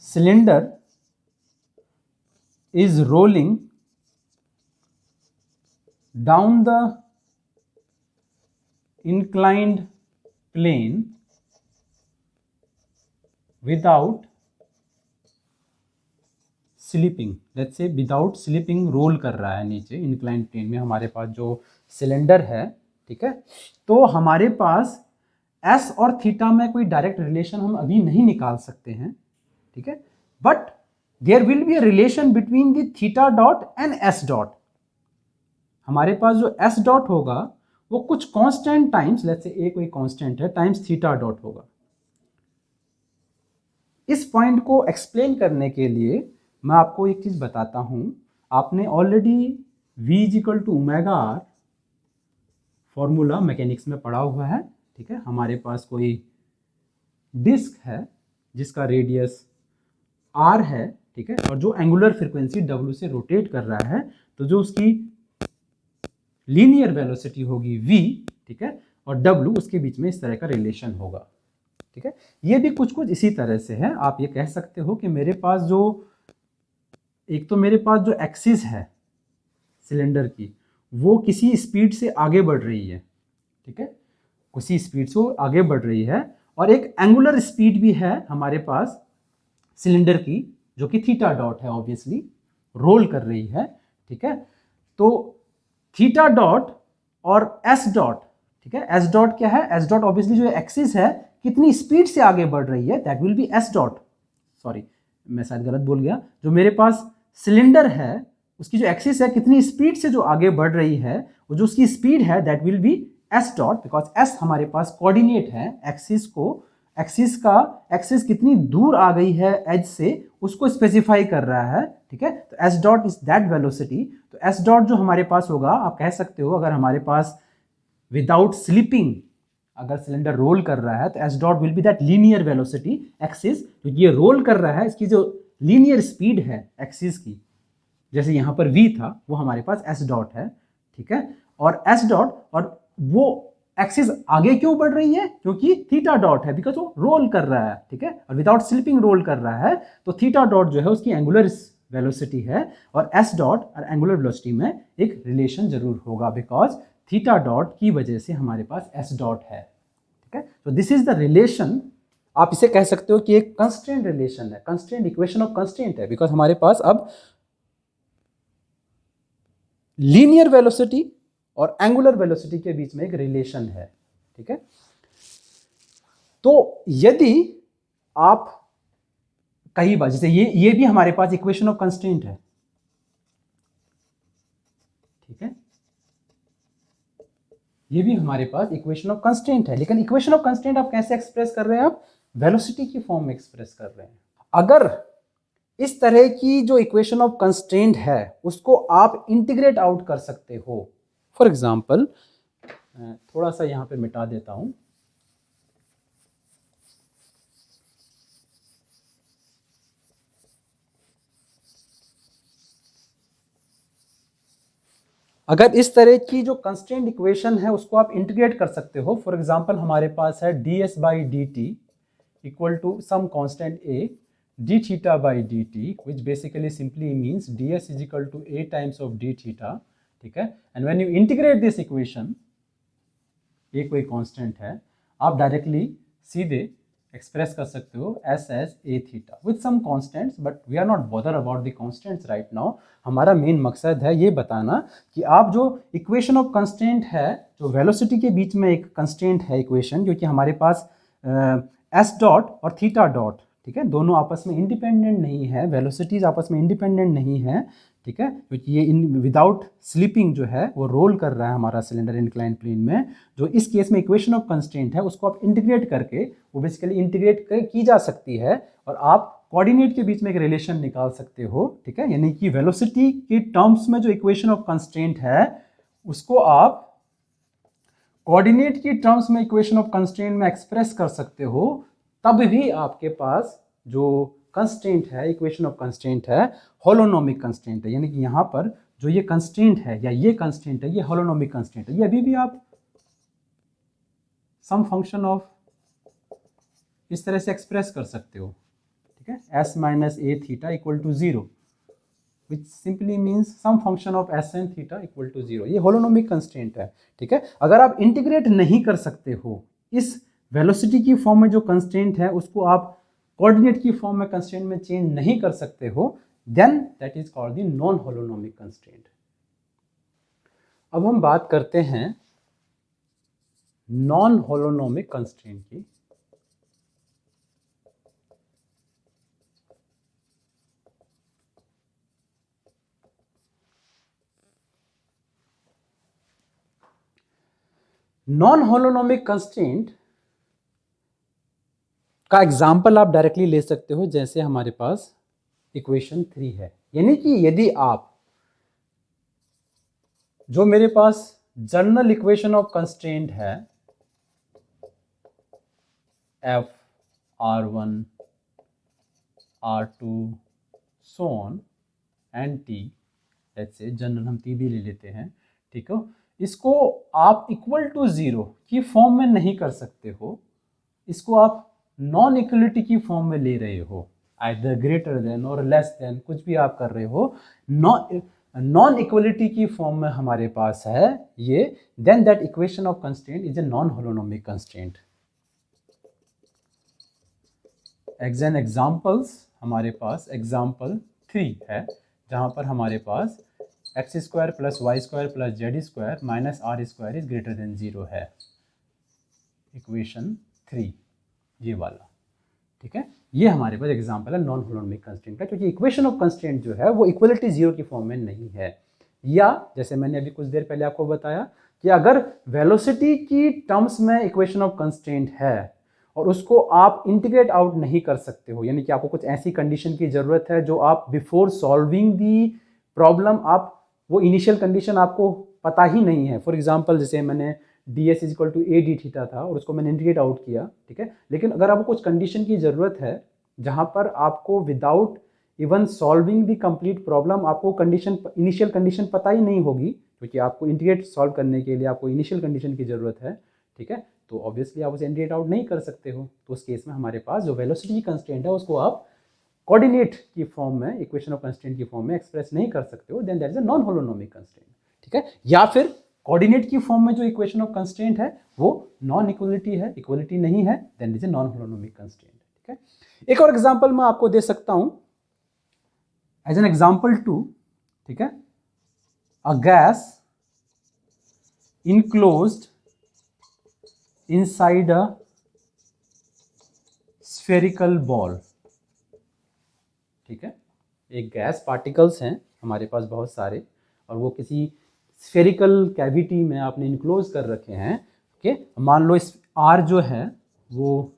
cylinder is rolling down the inclined plane without slipping, let's say without slipping roll कर रहा है नीचे इंक्लाइन प्लेन में हमारे पास जो सिलेंडर है, ठीक है। तो हमारे पास एस और थीटा में कोई डायरेक्ट रिलेशन हम अभी नहीं निकाल सकते हैं, ठीक है। But there will be a relation between the theta dot and s dot. हमारे पास जो एस डॉट होगा वो कुछ कांस्टेंट टाइम्स, लेट्स से ए कोई कांस्टेंट है, टाइम्स थीटा डॉट होगा। इस पॉइंट को एक्सप्लेन करने के लिए मैं आपको एक चीज बताता हूं। आपने already V = ω/r formula mechanics में पढ़ा हुआ है, ठीक है। हमारे पास कोई डिस्क है जिसका रेडियस r है, ठीक है, और जो एंगुलर फ्रीक्वेंसी w से रोटेट कर रहा है, तो जो उसकी लीनियर वेलोसिटी होगी v, ठीक है, और w उसके बीच में इस तरह का रिलेशन होगा, ठीक है। ये भी कुछ कुछ इसी तरह से है। आप ये कह सकते हो कि मेरे पास जो एक तो मेरे पास जो एक्सिस है सिलेंडर की वो किसी स्पीड से आगे बढ़ रही है, ठीक है, उसी स्पीड से वो आगे बढ़ रही है, और एक एंगुलर स्पीड भी है हमारे पास सिलेंडर की जो कि थीटा डॉट है, ऑब्वियसली रोल कर रही है, ठीक है। तो थीटा डॉट और एस डॉट, ठीक है, एस डॉट क्या है, एस डॉट ऑब्वियसली जो एक्सिस है कितनी स्पीड से आगे बढ़ रही है that will B S dot. Sorry मैं शायद गलत बोल गया। जो मेरे पास सिलेंडर है उसकी जो एक्सिस है कितनी स्पीड से जो आगे बढ़ रही है वो जो उसकी स्पीड है that will B S dot, because S हमारे पास कोऑर्डिनेट है एक्सिस को, एक्सिस कितनी दूर आ गई है एज से उसको स्पेसिफाई कर रहा है, ठीक है। तो S dot is that velocity. तो एस डॉट जो हमारे पास होगा, आप कह सकते हो अगर हमारे पास विदाउट स्लिपिंग अगर सिलेंडर रोल कर रहा है तो S dot will be that linear velocity axis. तो ये रोल कर रहा है, इसकी जो लीनियर स्पीड है एक्सिस की, जैसे यहां पर v था, वो हमारे पास एस डॉट है, ठीक है। और एस डॉट, और वो एक्सिस आगे क्यों बढ़ रही है, क्योंकि थीटा डॉट है, बिकॉज वो रोल कर रहा है, ठीक है, और विदाउट स्लिपिंग रोल कर रहा है। तो थीटा डॉट जो है उसकी एंगुलर वेलोसिटी है, और एस डॉट और एंगुलर वेलोसिटी में एक रिलेशन जरूर होगा, बिकॉज थीटा डॉट की वजह से हमारे पास एस डॉट है। ठीक है, तो दिस इज द रिलेशन। आप इसे कह सकते हो कि एक कंस्ट्रेंट रिलेशन है, कंस्ट्रेंट इक्वेशन ऑफ कंस्ट्रेंट है, बिकॉज हमारे पास अब लीनियर वेलोसिटी और एंगुलर वेलोसिटी के बीच में एक रिलेशन है। ठीक है, तो यदि आप कई बार, जैसे ये भी हमारे पास इक्वेशन ऑफ कंस्ट्रेंट है। ठीक है, ये भी हमारे पास इक्वेशन ऑफ कंस्ट्रेंट है, लेकिन इक्वेशन ऑफ कंस्ट्रेंट आप कैसे एक्सप्रेस कर रहे हैं? आप वेलोसिटी की फॉर्म में एक्सप्रेस कर रहे हैं। अगर इस तरह की जो इक्वेशन ऑफ कंस्ट्रेंट है उसको आप इंटीग्रेट आउट कर सकते हो। फॉर एग्जांपल, थोड़ा सा यहां पे मिटा देता हूं। अगर इस तरह की जो कंस्ट्रेंट इक्वेशन है उसको आप इंटीग्रेट कर सकते हो। फॉर एग्जांपल, हमारे पास है ds by d t equal to some constant a d theta by dt, which basically simply means ds is equal to a times of d theta. ठीक है, and when you integrate this equation, ये कोई constant है, आप directly सीधे express कर सकते हो s as a theta with some constants, but we are not bother about the constants right now. हमारा मेन मकसद है ये बताना कि आप जो इक्वेशन ऑफ कंस्टेंट है, जो वेलोसिटी के बीच में एक कंस्टेंट है इक्वेशन, जो कि हमारे पास s डॉट और थीटा डॉट, ठीक है, दोनों आपस में इंडिपेंडेंट नहीं है, वेलोसिटीज आपस में इंडिपेंडेंट नहीं है। ठीक है, क्योंकि ये विदाउट स्लिपिंग जो है वो रोल कर रहा है हमारा सिलेंडर इंक्लाइन प्लेन में। जो इस केस में इक्वेशन ऑफ कंस्ट्रेंट है उसको आप इंटीग्रेट करके, वो बेसिकली इंटीग्रेट की जा सकती है और आप कोऑर्डिनेट के बीच में एक रिलेशन निकाल सकते हो। ठीक है, यानी कि वेलोसिटी की टर्म्स में जो इक्वेशन ऑफ कंस्ट्रेंट है उसको आप कोऑर्डिनेट की टर्म्स में इक्वेशन ऑफ कंस्ट्रेंट में एक्सप्रेस कर सकते हो। तब भी आपके पास जो कंस्ट्रेंट है, इक्वेशन ऑफ कंस्ट्रेंट है, होलोनोमिक कंस्ट्रेंट है। यानी कि यहाँ पर जो ये कंस्ट्रेंट है या ये कंस्ट्रेंट है, ये होलोनोमिक कंस्ट्रेंट है। ये अभी भी आप सम फंक्शन ऑफ इस तरह से एक्सप्रेस कर सकते हो। ठीक है, s minus a theta equal to 0, which simply means some function of s and theta equal to 0. ये होलोनोमिक कंस्ट्रेंट है। ठीक है, अगर आप इंटीग्रेट नहीं कर सकते हो इस वेलोसिटी की फॉर्म में जो कंस्ट्रेंट है उसको आप कोऑर्डिनेट की फॉर्म में कंस्ट्रेंट में चेंज नहीं कर सकते हो, then that is called the non holonomic constraint. अब हम बात करते हैं नॉन होलोनोमिक कंस्ट्रेंट की। नॉन होलोनोमिक कंस्ट्रेंट का एग्जाम्पल आप डायरेक्टली ले सकते हो, जैसे हमारे पास इक्वेशन 3 है। यानी कि यदि आप, जो मेरे पास जनरल इक्वेशन ऑफ कंस्ट्रेंट है f r1 r2 so on and t, let's say general हम t भी ले लेते हैं। ठीक है, इसको आप इक्वल टू 0 की फॉर्म में नहीं कर सकते हो, इसको आप नॉन इक्वलिटी की फॉर्म में ले रहे हो, आइदर ग्रेटर देन और लेस देन, कुछ भी आप कर रहे हो, नॉन इक्वलिटी की फॉर्म में हमारे पास है ये, then that equation of constraint is a non holonomic constraint. Exam examples हमारे पास एग्जाम्पल 3 है, जहां पर हमारे पास X square plus Y square plus Z square minus R square is greater than 0 है, इक्वेशन 3 ये वाला। ठीक है, ये हमारे पास एग्जांपल है नॉन होलोनोमिक कंस्ट्रेंट का, क्योंकि इक्वेशन ऑफ कंस्ट्रेंट जो है वो इक्वलिटी 0 की फॉर्म में नहीं है। या जैसे मैंने अभी कुछ देर पहले आपको बताया कि अगर वेलोसिटी की टर्म्स में इक्वेशन ऑफ कंस्ट्रेंट है और उसको आप इंटीग्रेट आउट नहीं कर सकते हो, यानी कि आपको कुछ ऐसी कंडीशन की जरूरत है जो आप बिफोर सॉल्विंग दी प्रॉब्लम, आप वो इनिशियल कंडीशन आपको पता ही नहीं है। फॉर एग्जांपल, जैसे मैंने ds is equal to a d theta था और उसको मैंने इंटीग्रेट आउट किया। ठीक है, लेकिन अगर आपको कुछ कंडीशन की ज़रूरत है जहां पर आपको without even solving the complete problem आपको कंडीशन, इनिशियल कंडीशन पता ही नहीं होगी, क्योंकि आपको इंटीग्रेट सॉल्व करने के लिए आपको इनिशियल कंडीशन की ज़रूरत है। ठीक है, तो ऑब्वियसली आप उसे इंटीग्रेट आउट नहीं कर सकते हो, तो उस केस में हमारे पास जो वेलोसिटी की कंस्ट्रेंट है उसको आप कोऑर्डिनेट की फॉर्म में, इक्वेशन ऑफ कंस्ट्रेंट की फॉर्म में एक्सप्रेस नहीं कर सकते हो, then that is a non holonomic constraint, ठीक है। या फिर कोऑर्डिनेट की फॉर्म में जो इक्वेशन ऑफ कंस्ट्रेंट है वो नॉन इक्वलिटी है, इक्वलिटी नहीं है, then is a non holonomic constraint, ठीक है। एक और एग्जांपल मैं आपको दे सकता हूं एज एन एग्जांपल 2, ठीक है। A gas enclosed inside a spherical ball, ठीक है। एक गैस पार्टिकल्स हैं हमारे पास बहुत सारे, और वो किसी स्फेरिकल कैविटी में आपने इनक्लोज कर रखे हैं, ओके। मान लो इस आर जो है वो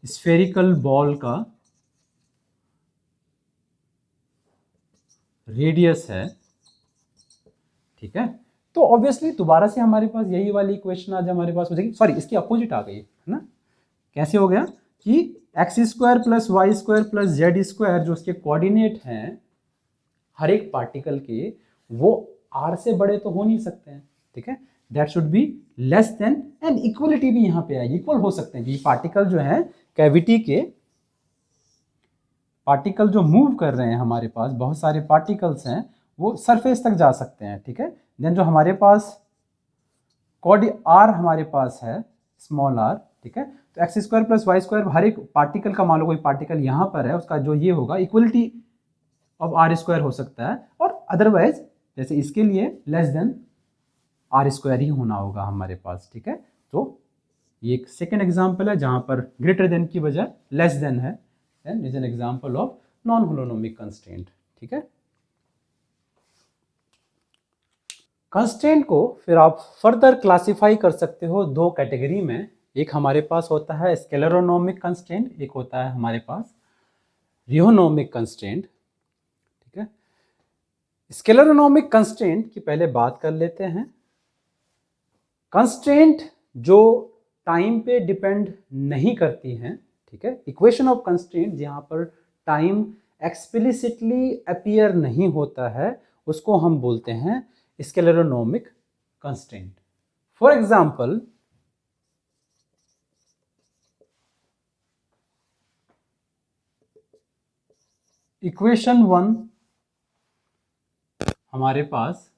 स्फेरिकल बॉल का रेडियस है, ठीक है। तो ऑब्वियसली दोबारा से हमारे पास यही वाली इक्वेशन आज हमारे पास हो जाएगी, सॉरी इसकी अपोजिट आ गई है ना। कैसे हो गया कि x square plus Y square plus Z square जो उसके कोऑर्डिनेट हैं हर एक पार्टिकल के, वो आर से बड़े तो हो नहीं सकते हैं, ठीक है। That should be less than, and equality भी यहाँ पे आएगी, इक्वल हो सकते हैं। ये पार्टिकल जो है कैविटी के, पार्टिकल जो मूव कर रहे हैं हमारे पास बहुत सारे पार्टिकल्स हैं, वो सरफेस तक जा सकते हैं, ठीक है। देन जो हमारे पास कॉर्ड आर हमारे पास है स्मॉल आर, ठीक है। तो x square plus Y square हर एक पार्टिकल का, मान लो कोई पार्टिकल यहाँ पर है, उसका जो ये होगा इक्वलिटी ऑफ आर स्क्वायर हो सकता है, और अदरवाइज जैसे इसके लिए लेस देन आर स्क्वायर ही होना होगा हमारे पास, ठीक है। तो ये एक सेकेंड एग्जाम्पल है जहां पर ग्रेटर देन की बजाय लेस देन है, then is an example of non holonomic constraint, ठीक है। कंस्ट्रेंट को फिर आप फर्दर क्लासिफाई कर सकते हो दो कैटेगरी में। एक हमारे पास होता है स्केलेरोनोमिक कंस्ट्रेंट, एक होता है हमारे पास रियोनोमिक कंस्ट्रेंट, ठीक है। स्केलेरोनोमिक कंस्ट्रेंट की पहले बात कर लेते हैं। कंस्ट्रेंट जो टाइम पे डिपेंड नहीं करती हैं, ठीक है। इक्वेशन ऑफ कंस्ट्रेंट जहां पर टाइम एक्सप्लिसिटली अपीयर नहीं होता है, उसको हम बोलते हैं स्केलेरोनोमिक कंस्ट्रेंट। फॉर एग्जांपल, इक्वेशन 1 हमारे पास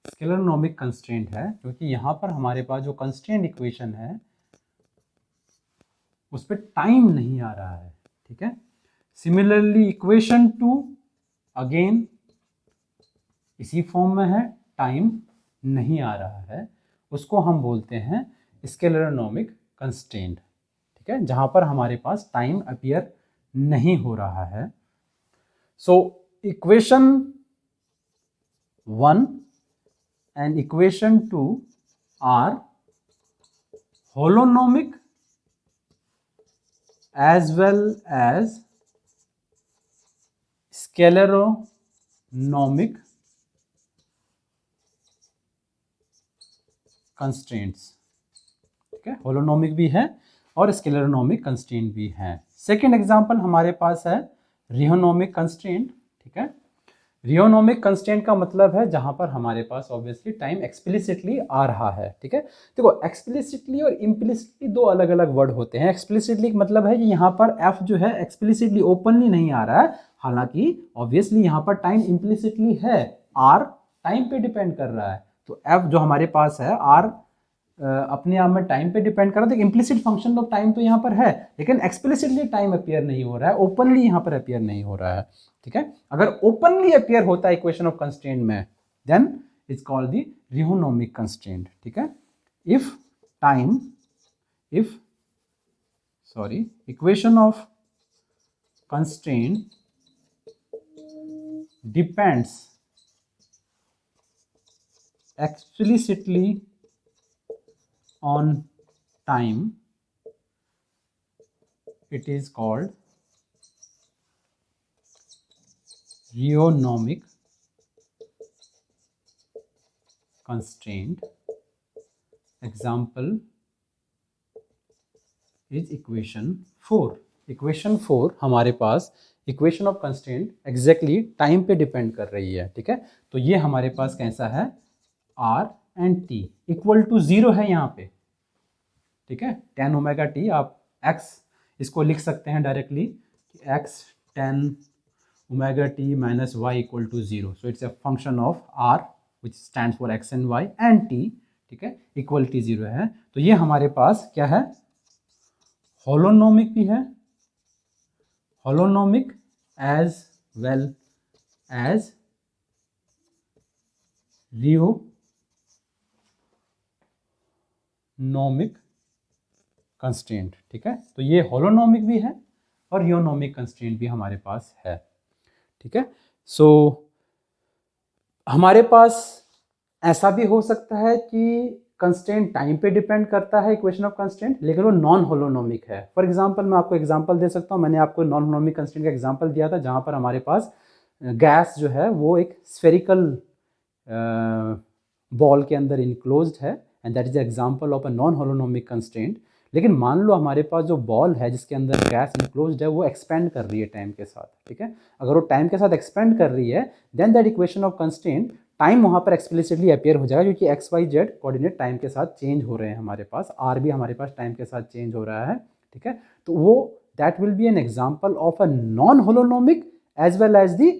स्केलेरोनोमिक कंस्ट्रेंट है, क्योंकि यहां पर हमारे पास जो कंस्ट्रेंट इक्वेशन है उस पर टाइम नहीं आ रहा है, ठीक है। सिमिलरली इक्वेशन 2 अगेन इसी फॉर्म में है, टाइम नहीं आ रहा है, उसको हम बोलते हैं स्केलेरोनोमिक कंस्ट्रेंट, ठीक है, जहां पर हमारे पास टाइम अपीयर नहीं हो रहा है। So equation 1 and equation 2 are holonomic as well as scaleronomic constraints, ठीक है। होलोनोमिक भी है और स्केलेरोनोमिक कंस्ट्रेंट भी है। सेकेंड एग्जांपल हमारे पास है रियोनोमिक कंस्ट्रेंट, ठीक है। रियोनोमिक कंस्ट्रेंट का मतलब है जहां पर हमारे पास ऑब्वियसली टाइम एक्सप्लिसिटली आ रहा है, ठीक है। देखो एक्सप्लिसिटली और इम्प्लिसिटली दो अलग अलग वर्ड होते हैं। एक्सप्लिसिटली मतलब है कि यहाँ पर एफ जो है एक्सप्लिसिटली ओपनली नहीं आ रहा है, हालांकि ऑब्वियसली यहाँ पर टाइम इम्प्लिसिटली है, आर टाइम पे डिपेंड कर रहा है। तो एफ जो हमारे पास है आर अपने आप में टाइम पे डिपेंड कर रहा है, तो इम्प्लिसिट फंक्शन ऑफ टाइम तो यहाँ पर है, लेकिन एक्सप्लिसिटली टाइम अपियर नहीं हो रहा है, ओपनली यहाँ पर अपियर नहीं हो रहा है, ठीक है। अगर ओपनली अपियर होता है इक्वेशन ऑफ कंस्ट्रेंट में, then is called the rheonomic constraint, ठीक है। If time, if sorry equation of constraint depends explicitly on time, it is called reonomic constraint. Example is equation 4. Equation 4 हमारे पास equation of constraint exactly time पे depend कर रही है, ठीक है। तो ये हमारे पास कैसा है, r and t equal to 0 है यहाँ पे, ठीक है। tan ओमेगा टी, आप x इसको लिख सकते हैं directly, x tan omega t minus y equal to 0. So it's a function of r which stands for x and y and t, ठीक है, इक्वलिटी 0 है। तो ये हमारे पास क्या है, होलोनोमिक भी है, holonomic as well as रियोनोमिक constraint, ठीक है। तो ये होलोनोमिक भी है और रियोनोमिक कंस्ट्रेंट भी हमारे पास है, ठीक है। सो हमारे पास ऐसा भी हो सकता है कि कंस्ट्रेंट टाइम पे डिपेंड करता है इक्वेशन ऑफ कंस्ट्रेंट, लेकिन वो नॉन होलोनोमिक है। फॉर एग्जांपल मैं आपको एग्जांपल दे सकता हूँ, मैंने आपको नॉन होलोनोमिक कंस्ट्रेंट का एग्जांपल दिया था जहाँ पर हमारे पास गैस जो है वो एक स्फेरिकल बॉल के अंदर इनक्लोज्ड है and that is example of a non holonomic constraint. लेकिन मान लो हमारे पास जो बॉल है जिसके अंदर गैस इनक्लोज्ड है वो एक्सपेंड कर रही है टाइम के साथ, ठीक है। अगर वो टाइम के साथ एक्सपेंड कर रही है then that equation of constraint time वहाँ पर एक्सप्लिसिटली अपीयर हो जाएगा, क्योंकि x Y Z coordinate time के साथ चेंज हो रहे हैं हमारे पास, आर भी हमारे पास टाइम के साथ चेंज हो रहा है, ठीक है। तो वो that will be an example of a non holonomic as well as the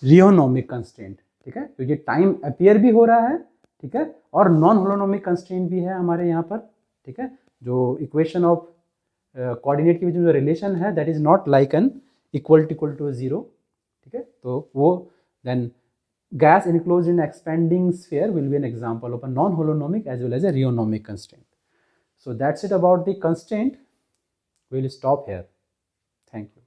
rheonomic constraint, ठीक है। तो ये टाइम अपीयर भी हो रहा है, ठीक है, और नॉन होलोनोमिक कंस्ट्रेंट भी है हमारे यहाँ पर, ठीक है। जो इक्वेशन ऑफ कोऑर्डिनेट की जो रिलेशन है that is not like an equal to 0, ठीक है। तो वो then gas enclosed in expanding sphere will be an example of a non-holonomic as well as a rheonomic constraint. So that's it about the constraint. We'll stop here. Thank you.